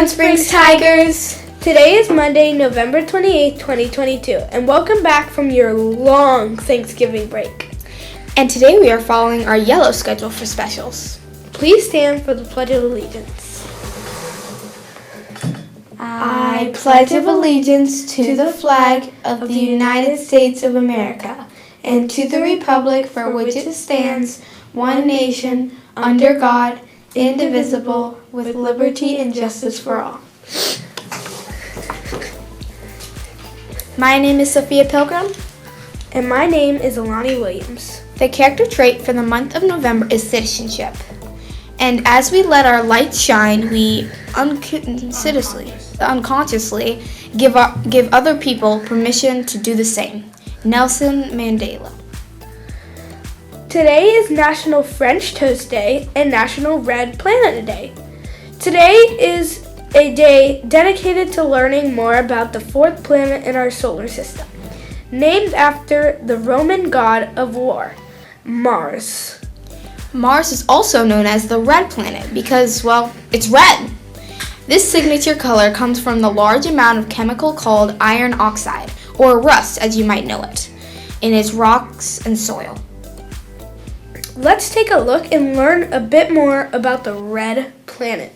Sun Springs Tigers! Today is Monday, November 28th, 2022, and welcome back from your long Thanksgiving break. And today we are following our yellow schedule for specials. Please stand for the Pledge of Allegiance. I pledge allegiance to the flag of the United States of America and to the republic for which it stands, one nation, under God, indivisible, with liberty and justice for all. My name is Sophia Pilgrim. And my name is Alani Williams. The character trait for the month of November is citizenship. And as we let our light shine, we unconsciously give other people permission to do the same. Nelson Mandela. Today is National French Toast Day and National Red Planet Day. Today is a day dedicated to learning more about the fourth planet in our solar system, named after the Roman god of war, Mars. Mars is also known as the red planet because, well, it's red. This signature color comes from the large amount of chemical called iron oxide, or rust as you might know it, in its rocks and soil. Let's take a look and learn a bit more about the red planet.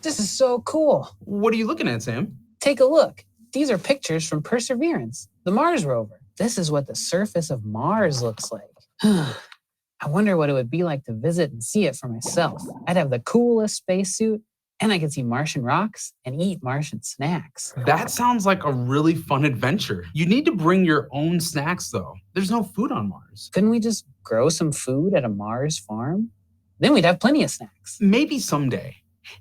This is so cool. What are you looking at, Sam? Take a look. These are pictures from Perseverance, the Mars rover. This is what the surface of Mars looks like. I wonder what it would be like to visit and see it for myself. I'd have the coolest spacesuit, and I could see Martian rocks and eat Martian snacks. That sounds like a really fun adventure. You need to bring your own snacks, though. There's no food on Mars. Couldn't we just grow some food at a Mars farm? Then we'd have plenty of snacks. Maybe someday.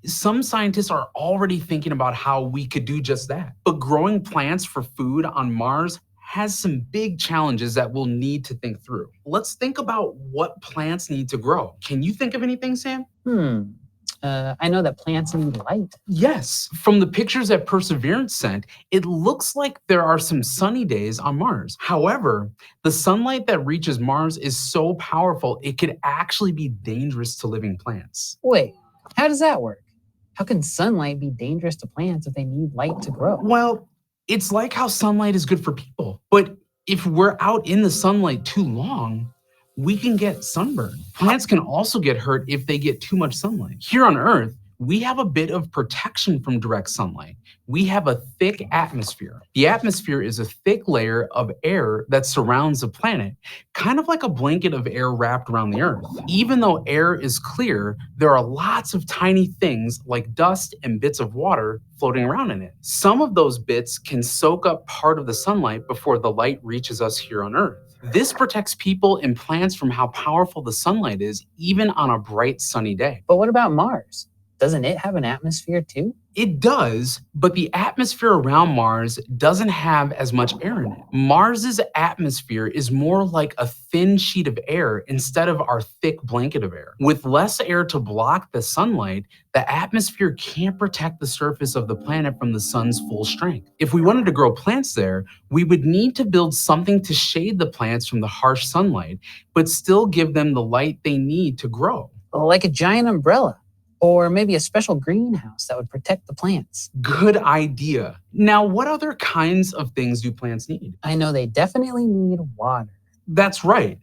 Some scientists are already thinking about how we could do just that. But growing plants for food on Mars has some big challenges that we'll need to think through. Let's think about what plants need to grow. Can you think of anything, Sam? I know that plants need light. Yes. From the pictures that Perseverance sent, it looks like there are some sunny days on Mars. However, the sunlight that reaches Mars is so powerful, it could actually be dangerous to living plants. Wait, how does that work? How can sunlight be dangerous to plants if they need light to grow? Well, it's like how sunlight is good for people. But if we're out in the sunlight too long, we can get sunburned. Plants can also get hurt if they get too much sunlight. Here on Earth, we have a bit of protection from direct sunlight. We have a thick atmosphere. The atmosphere is a thick layer of air that surrounds the planet, kind of like a blanket of air wrapped around the Earth. Even though air is clear, there are lots of tiny things like dust and bits of water floating around in it. Some of those bits can soak up part of the sunlight before the light reaches us here on Earth. This protects people and plants from how powerful the sunlight is, even on a bright, sunny day. But what about Mars? Doesn't it have an atmosphere too? It does, but the atmosphere around Mars doesn't have as much air in it. Mars's atmosphere is more like a thin sheet of air instead of our thick blanket of air. With less air to block the sunlight, the atmosphere can't protect the surface of the planet from the sun's full strength. If we wanted to grow plants there, we would need to build something to shade the plants from the harsh sunlight, but still give them the light they need to grow. Like a giant umbrella. Or maybe a special greenhouse that would protect the plants. Good idea. Now, what other kinds of things do plants need? I know they definitely need water. That's right.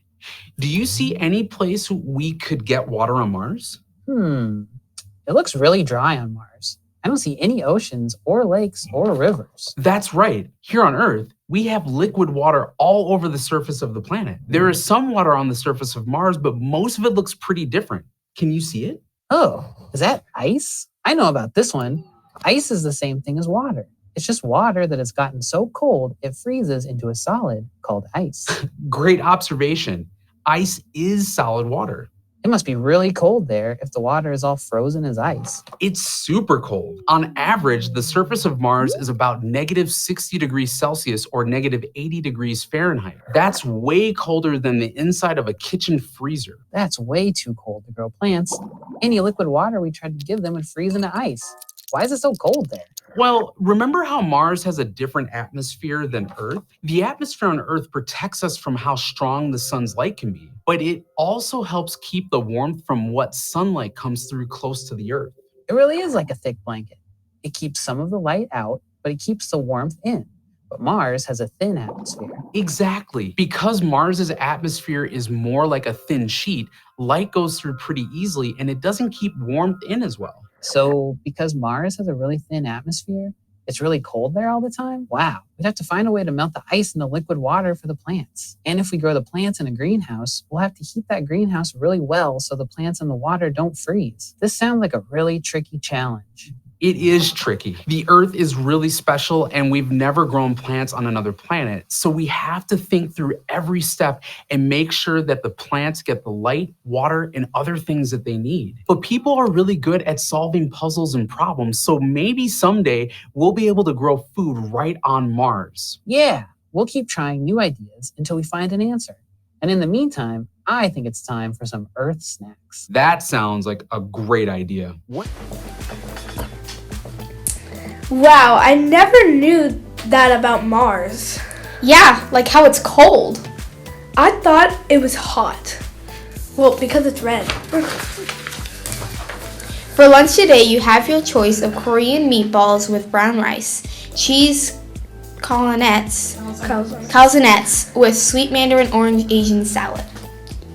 Do you see any place we could get water on Mars? It looks really dry on Mars. I don't see any oceans or lakes or rivers. That's right. Here on Earth, we have liquid water all over the surface of the planet. There is some water on the surface of Mars, but most of it looks pretty different. Can you see it? Oh, is that ice? I know about this one. Ice is the same thing as water. It's just water that has gotten so cold it freezes into a solid called ice. Great observation. Ice is solid water. It must be really cold there if the water is all frozen as ice. It's super cold. On average, the surface of Mars is about negative 60 degrees Celsius or negative 80 degrees Fahrenheit. That's way colder than the inside of a kitchen freezer. That's way too cold to grow plants. Any liquid water we tried to give them would freeze into ice. Why is it so cold there? Well, remember how Mars has a different atmosphere than Earth? The atmosphere on Earth protects us from how strong the sun's light can be, but it also helps keep the warmth from what sunlight comes through close to the Earth. It really is like a thick blanket. It keeps some of the light out, but it keeps the warmth in. But Mars has a thin atmosphere. Exactly. Because Mars's atmosphere is more like a thin sheet, light goes through pretty easily and it doesn't keep warmth in as well. So because Mars has a really thin atmosphere, it's really cold there all the time? Wow, we'd have to find a way to melt the ice in the liquid water for the plants. And if we grow the plants in a greenhouse, we'll have to heat that greenhouse really well so the plants in the water don't freeze. This sounds like a really tricky challenge. It is tricky. The Earth is really special and we've never grown plants on another planet. So we have to think through every step and make sure that the plants get the light, water, and other things that they need. But people are really good at solving puzzles and problems. So maybe someday we'll be able to grow food right on Mars. Yeah, we'll keep trying new ideas until we find an answer. And in the meantime, I think it's time for some Earth snacks. That sounds like a great idea. Wow, I never knew that about Mars. Yeah, like how it's cold. I thought it was hot. Well, because it's red. For lunch today, you have your choice of Korean meatballs with brown rice, cheese calzonettes with sweet mandarin orange Asian salad.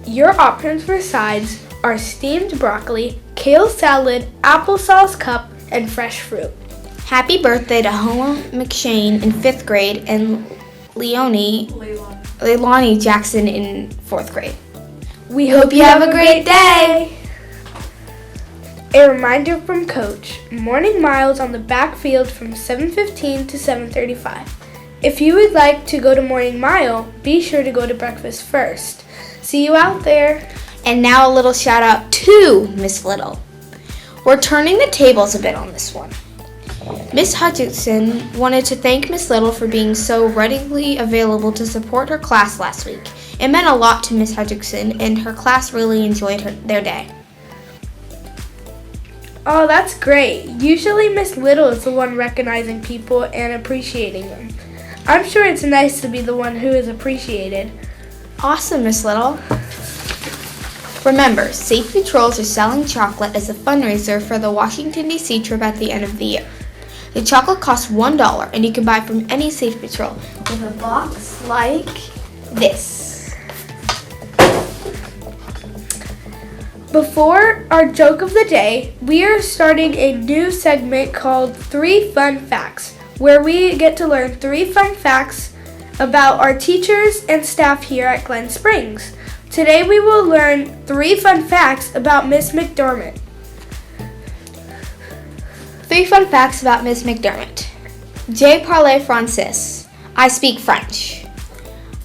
Your options for sides are steamed broccoli, kale salad, applesauce cup, and fresh fruit. Happy birthday to Homa McShane in 5th grade and Leilani Jackson in 4th grade. We Hope you have a great day! A reminder from Coach, morning miles on the backfield from 7:15 to 7:35. If you would like to go to morning mile, be sure to go to breakfast first. See you out there. And now a little shout out to Miss Little. We're turning the tables a bit on this one. Miss Hutchinson wanted to thank Miss Little for being so readily available to support her class last week. It meant a lot to Miss Hutchinson, and her class really enjoyed their day. Oh, that's great. Usually Miss Little is the one recognizing people and appreciating them. I'm sure it's nice to be the one who is appreciated. Awesome, Miss Little. Remember, Safe Patrols are selling chocolate as a fundraiser for the Washington, D.C. trip at the end of the year. The chocolate costs $1 and you can buy from any Safe Patrol with a box like this. Before our joke of the day, we are starting a new segment called 3 Fun Facts, where we get to learn 3 fun facts about our teachers and staff here at Glen Springs. Today we will learn 3 fun facts about Miss McDermott. 3 fun facts about Miss McDermott. Je parle français. I speak French.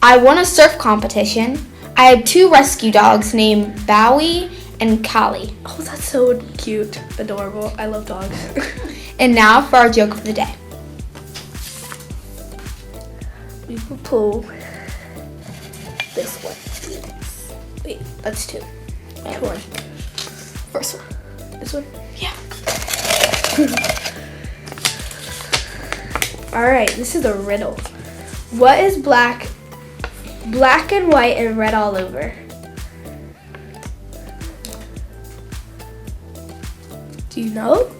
I won a surf competition. I had 2 rescue dogs named Bowie and Callie. Oh, that's so cute. Adorable. I love dogs. And now for our joke of the day. We will pull this one. Wait, that's 2. Which one? First one. This one? Yeah. Alright, this is a riddle. What is black and white and red all over? Do you know?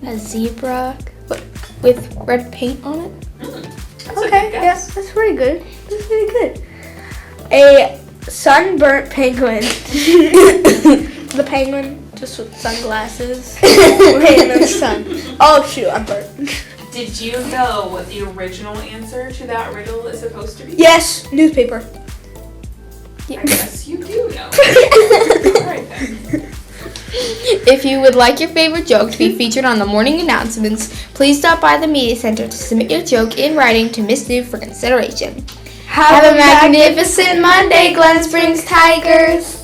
A zebra with red paint on it. Okay, yeah, that's pretty good. That's pretty good. A sunburnt penguin. The penguin just with sunglasses. Right in the sun. Oh shoot, I'm burnt. Did you know what the original answer to that riddle is supposed to be? Yes, newspaper. I guess you do know. Alright then. If you would like your favorite joke to be featured on the morning announcements, please stop by the media center to submit your joke in writing to Miss New for consideration. Have a magnificent Monday, Glen Springs Tigers!